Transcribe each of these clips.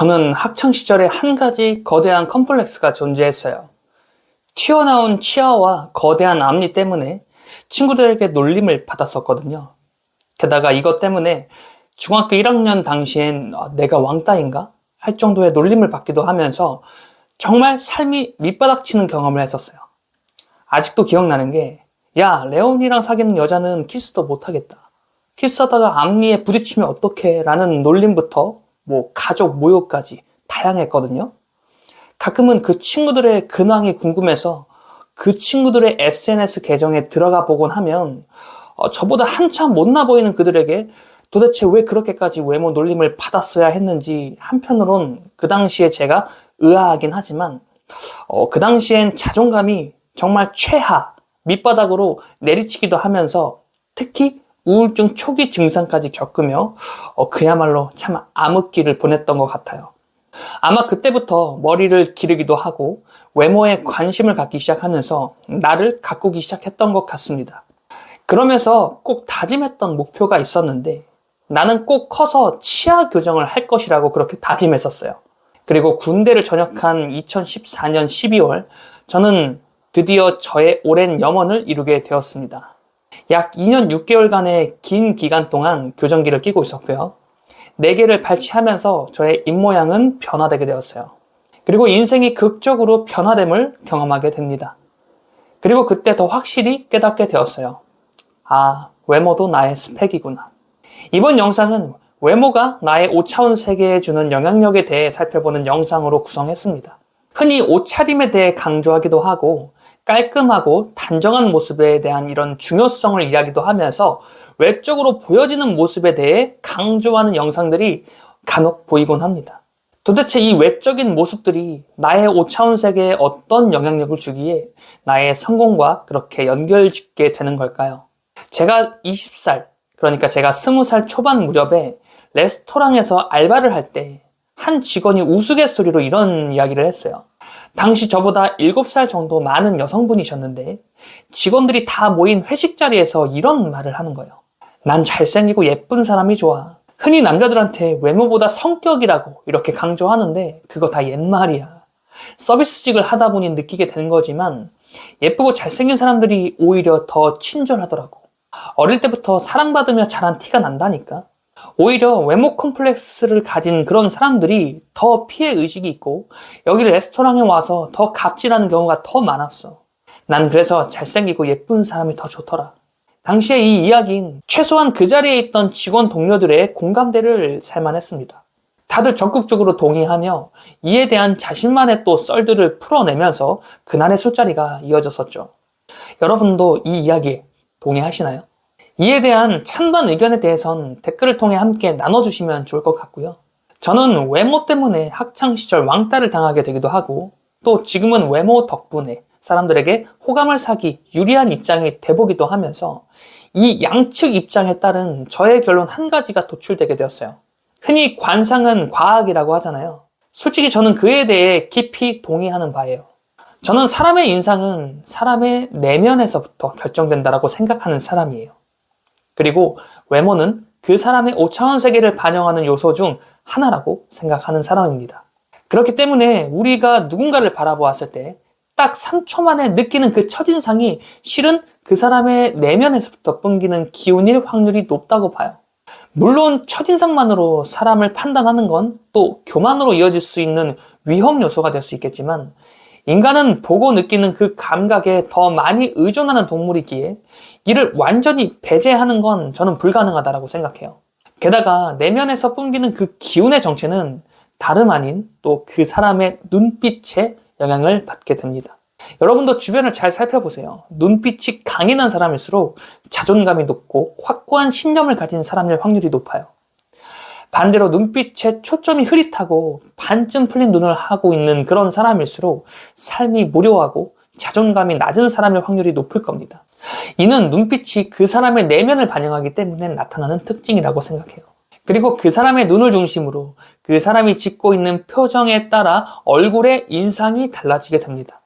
저는 학창시절에 한 가지 거대한 컴플렉스가 존재했어요. 튀어나온 치아와 거대한 앞니 때문에 친구들에게 놀림을 받았었거든요. 게다가 이것 때문에 중학교 1학년 당시엔 내가 왕따인가? 할 정도의 놀림을 받기도 하면서 정말 삶이 밑바닥치는 경험을 했었어요. 아직도 기억나는 게, 야, 레온이랑 사귀는 여자는 키스도 못하겠다. 키스하다가 앞니에 부딪히면 어떡해? 라는 놀림부터 가족 모욕까지 다양했거든요. 가끔은 그 친구들의 근황이 궁금해서 그 친구들의 SNS 계정에 들어가 보곤 하면 저보다 한참 못나 보이는 그들에게 도대체 왜 그렇게까지 외모 놀림을 받았어야 했는지 한편으론 그 당시에 제가 의아하긴 하지만 그 당시엔 자존감이 정말 최하, 밑바닥으로 내리치기도 하면서 특히 우울증 초기 증상까지 겪으며 그야말로 참 암흑기를 보냈던 것 같아요. 아마 그때부터 머리를 기르기도 하고 외모에 관심을 갖기 시작하면서 나를 가꾸기 시작했던 것 같습니다. 그러면서 꼭 다짐했던 목표가 있었는데 나는 꼭 커서 치아 교정을 할 것이라고 그렇게 다짐했었어요. 그리고 군대를 전역한 2014년 12월 저는 드디어 저의 오랜 염원을 이루게 되었습니다. 약 2년 6개월간의 긴 기간 동안 교정기를 끼고 있었고요. 4개를 발치하면서 저의 입모양은 변화되게 되었어요. 그리고 인생이 극적으로 변화됨을 경험하게 됩니다. 그리고 그때 더 확실히 깨닫게 되었어요. 아, 외모도 나의 스펙이구나. 이번 영상은 외모가 나의 5차원 세계에 주는 영향력에 대해 살펴보는 영상으로 구성했습니다. 흔히 옷차림에 대해 강조하기도 하고 깔끔하고 단정한 모습에 대한 이런 중요성을 이야기도 하면서 외적으로 보여지는 모습에 대해 강조하는 영상들이 간혹 보이곤 합니다. 도대체 이 외적인 모습들이 나의 5차원 세계에 어떤 영향력을 주기에 나의 성공과 그렇게 연결짓게 되는 걸까요? 제가 20살, 그러니까 제가 20살 초반 무렵에 레스토랑에서 알바를 할 때 한 직원이 우스갯소리로 이런 이야기를 했어요. 당시 저보다 7살 정도 많은 여성분이셨는데 직원들이 다 모인 회식 자리에서 이런 말을 하는 거예요. 난 잘생기고 예쁜 사람이 좋아. 흔히 남자들한테 외모보다 성격이라고 이렇게 강조하는데 그거 다 옛말이야. 서비스직을 하다 보니 느끼게 되는 거지만 예쁘고 잘생긴 사람들이 오히려 더 친절하더라고. 어릴 때부터 사랑받으며 자란 티가 난다니까. 오히려 외모 컴플렉스를 가진 그런 사람들이 더 피해 의식이 있고 여기 레스토랑에 와서 더 갑질하는 경우가 더 많았어. 난 그래서 잘생기고 예쁜 사람이 더 좋더라. 당시에 이 이야기는 최소한 그 자리에 있던 직원 동료들의 공감대를 살만했습니다. 다들 적극적으로 동의하며 이에 대한 자신만의 또 썰들을 풀어내면서 그날의 술자리가 이어졌었죠. 여러분도 이 이야기에 동의하시나요? 이에 대한 찬반 의견에 대해선 댓글을 통해 함께 나눠주시면 좋을 것 같고요. 저는 외모 때문에 학창시절 왕따를 당하게 되기도 하고 또 지금은 외모 덕분에 사람들에게 호감을 사기 유리한 입장이 돼보기도 하면서 이 양측 입장에 따른 저의 결론 한 가지가 도출되게 되었어요. 흔히 관상은 과학이라고 하잖아요. 솔직히 저는 그에 대해 깊이 동의하는 바예요. 저는 사람의 인상은 사람의 내면에서부터 결정된다고 생각하는 사람이에요. 그리고 외모는 그 사람의 5차원 세계를 반영하는 요소 중 하나라고 생각하는 사람입니다. 그렇기 때문에 우리가 누군가를 바라보았을 때 딱 3초 만에 느끼는 그 첫인상이 실은 그 사람의 내면에서부터 뿜기는 기운일 확률이 높다고 봐요. 물론 첫인상만으로 사람을 판단하는 건 또 교만으로 이어질 수 있는 위험 요소가 될 수 있겠지만 인간은 보고 느끼는 그 감각에 더 많이 의존하는 동물이기에 이를 완전히 배제하는 건 저는 불가능하다고 생각해요. 게다가 내면에서 뿜기는 그 기운의 정체는 다름 아닌 또 그 사람의 눈빛에 영향을 받게 됩니다. 여러분도 주변을 잘 살펴보세요. 눈빛이 강인한 사람일수록 자존감이 높고 확고한 신념을 가진 사람일 확률이 높아요. 반대로 눈빛에 초점이 흐릿하고 반쯤 풀린 눈을 하고 있는 그런 사람일수록 삶이 무료하고 자존감이 낮은 사람일 확률이 높을 겁니다. 이는 눈빛이 그 사람의 내면을 반영하기 때문에 나타나는 특징이라고 생각해요. 그리고 그 사람의 눈을 중심으로 그 사람이 짓고 있는 표정에 따라 얼굴의 인상이 달라지게 됩니다.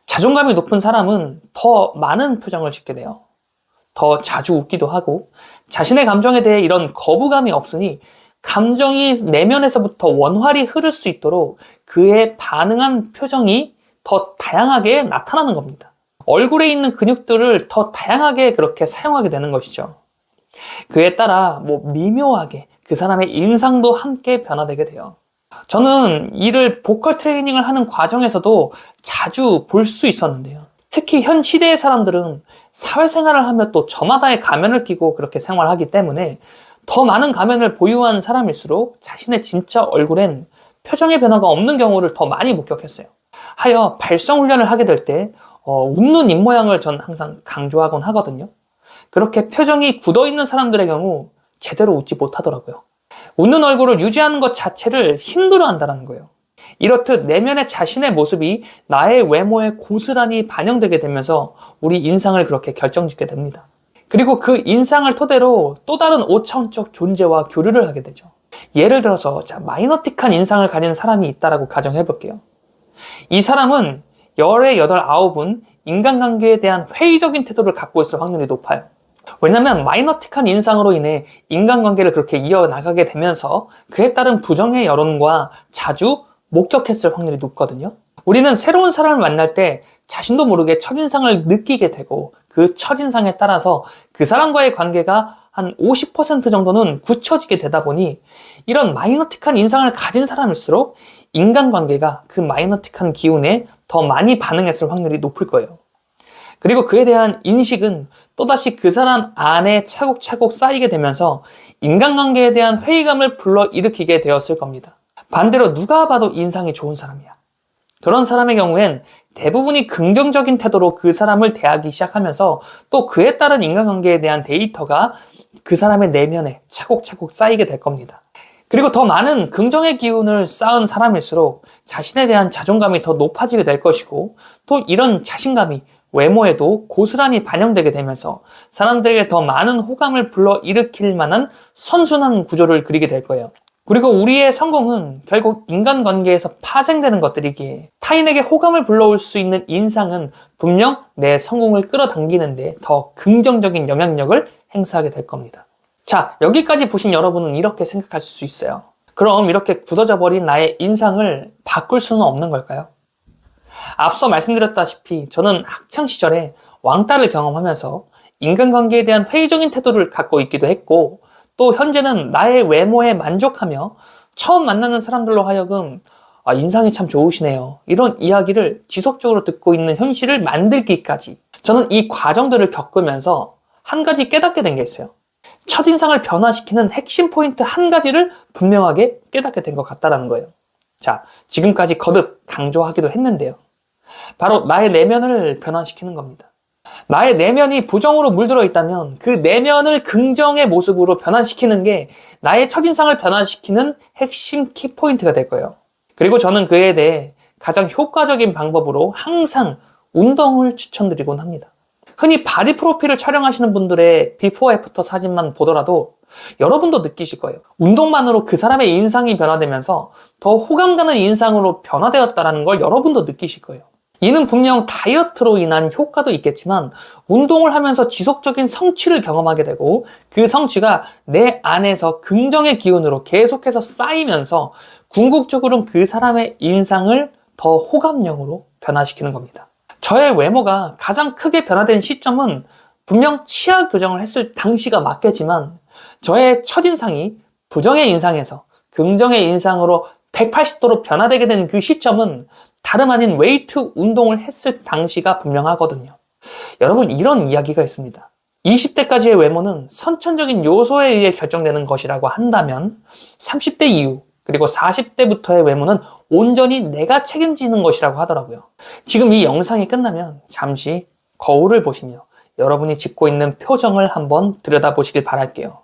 자존감이 높은 사람은 더 많은 표정을 짓게 돼요. 더 자주 웃기도 하고 자신의 감정에 대해 이런 거부감이 없으니 감정이 내면에서부터 원활히 흐를 수 있도록 그에 반응한 표정이 더 다양하게 나타나는 겁니다. 얼굴에 있는 근육들을 더 다양하게 그렇게 사용하게 되는 것이죠. 그에 따라 미묘하게 그 사람의 인상도 함께 변화되게 돼요. 저는 이를 보컬 트레이닝을 하는 과정에서도 자주 볼 수 있었는데요. 특히 현 시대의 사람들은 사회생활을 하며 또 저마다의 가면을 끼고 그렇게 생활하기 때문에 더 많은 가면을 보유한 사람일수록 자신의 진짜 얼굴엔 표정의 변화가 없는 경우를 더 많이 목격했어요. 하여 발성 훈련을 하게 될 때 웃는 입모양을 전 항상 강조하곤 하거든요. 그렇게 표정이 굳어있는 사람들의 경우 제대로 웃지 못하더라고요. 웃는 얼굴을 유지하는 것 자체를 힘들어한다는 거예요. 이렇듯 내면의 자신의 모습이 나의 외모에 고스란히 반영되게 되면서 우리 인상을 그렇게 결정짓게 됩니다. 그리고 그 인상을 토대로 또 다른 5차원적 존재와 교류를 하게 되죠. 예를 들어서 마이너틱한 인상을 가진 사람이 있다고 가정해 볼게요. 이 사람은 열의 8, 9은 인간관계에 대한 회의적인 태도를 갖고 있을 확률이 높아요. 왜냐하면 마이너틱한 인상으로 인해 인간관계를 그렇게 이어나가게 되면서 그에 따른 부정의 여론과 자주 목격했을 확률이 높거든요. 우리는 새로운 사람을 만날 때 자신도 모르게 첫인상을 느끼게 되고 그 첫인상에 따라서 그 사람과의 관계가 한 50% 정도는 굳혀지게 되다 보니 이런 마이너틱한 인상을 가진 사람일수록 인간관계가 그 마이너틱한 기운에 더 많이 반응했을 확률이 높을 거예요. 그리고 그에 대한 인식은 또다시 그 사람 안에 차곡차곡 쌓이게 되면서 인간관계에 대한 회의감을 불러일으키게 되었을 겁니다. 반대로 누가 봐도 인상이 좋은 사람이야. 그런 사람의 경우엔 대부분이 긍정적인 태도로 그 사람을 대하기 시작하면서 또 그에 따른 인간관계에 대한 데이터가 그 사람의 내면에 차곡차곡 쌓이게 될 겁니다. 그리고 더 많은 긍정의 기운을 쌓은 사람일수록 자신에 대한 자존감이 더 높아지게 될 것이고 또 이런 자신감이 외모에도 고스란히 반영되게 되면서 사람들에게 더 많은 호감을 불러일으킬 만한 선순환 구조를 그리게 될 거예요. 그리고 우리의 성공은 결국 인간관계에서 파생되는 것들이기에 타인에게 호감을 불러올 수 있는 인상은 분명 내 성공을 끌어당기는데 더 긍정적인 영향력을 행사하게 될 겁니다. 자, 여기까지 보신 여러분은 이렇게 생각하실 수 있어요. 그럼 이렇게 굳어져 버린 나의 인상을 바꿀 수는 없는 걸까요? 앞서 말씀드렸다시피 저는 학창시절에 왕따를 경험하면서 인간관계에 대한 회의적인 태도를 갖고 있기도 했고 또 현재는 나의 외모에 만족하며 처음 만나는 사람들로 하여금 인상이 참 좋으시네요. 이런 이야기를 지속적으로 듣고 있는 현실을 만들기까지 저는 이 과정들을 겪으면서 한 가지 깨닫게 된 게 있어요. 첫인상을 변화시키는 핵심 포인트 한 가지를 분명하게 깨닫게 된 것 같다는 거예요. 자, 지금까지 거듭 강조하기도 했는데요. 바로 나의 내면을 변화시키는 겁니다. 나의 내면이 부정으로 물들어 있다면 그 내면을 긍정의 모습으로 변화시키는 게 나의 첫인상을 변화시키는 핵심 키포인트가 될 거예요. 그리고 저는 그에 대해 가장 효과적인 방법으로 항상 운동을 추천드리곤 합니다. 흔히 바디 프로필을 촬영하시는 분들의 비포 애프터 사진만 보더라도 여러분도 느끼실 거예요. 운동만으로 그 사람의 인상이 변화되면서 더 호감 가는 인상으로 변화되었다는 걸 여러분도 느끼실 거예요. 이는 분명 다이어트로 인한 효과도 있겠지만 운동을 하면서 지속적인 성취를 경험하게 되고 그 성취가 내 안에서 긍정의 기운으로 계속해서 쌓이면서 궁극적으로는 그 사람의 인상을 더 호감형으로 변화시키는 겁니다. 저의 외모가 가장 크게 변화된 시점은 분명 치아 교정을 했을 당시가 맞겠지만 저의 첫인상이 부정의 인상에서 긍정의 인상으로 180도로 변화되게 된 그 시점은 다름 아닌 웨이트 운동을 했을 당시가 분명하거든요. 여러분, 이런 이야기가 있습니다. 20대까지의 외모는 선천적인 요소에 의해 결정되는 것이라고 한다면 30대 이후 그리고 40대부터의 외모는 온전히 내가 책임지는 것이라고 하더라고요. 지금 이 영상이 끝나면 잠시 거울을 보시며 여러분이 짓고 있는 표정을 한번 들여다보시길 바랄게요.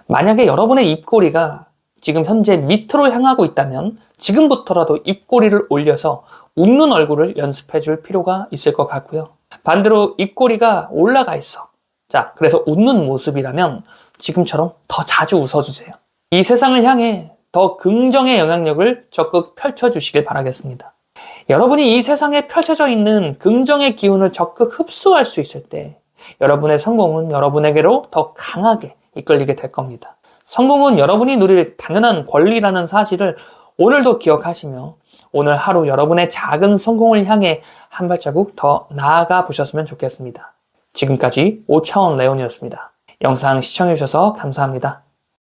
만약에 여러분의 입꼬리가 지금 현재 밑으로 향하고 있다면 지금부터라도 입꼬리를 올려서 웃는 얼굴을 연습해 줄 필요가 있을 것 같고요. 반대로 입꼬리가 올라가 있어. 자, 그래서 웃는 모습이라면 지금처럼 더 자주 웃어주세요. 이 세상을 향해 더 긍정의 영향력을 적극 펼쳐주시길 바라겠습니다. 여러분이 이 세상에 펼쳐져 있는 긍정의 기운을 적극 흡수할 수 있을 때 여러분의 성공은 여러분에게로 더 강하게 이끌리게 될 겁니다. 성공은 여러분이 누릴 당연한 권리라는 사실을 오늘도 기억하시며 오늘 하루 여러분의 작은 성공을 향해 한 발자국 더 나아가 보셨으면 좋겠습니다. 지금까지 5차원 레온이었습니다. 영상 시청해주셔서 감사합니다.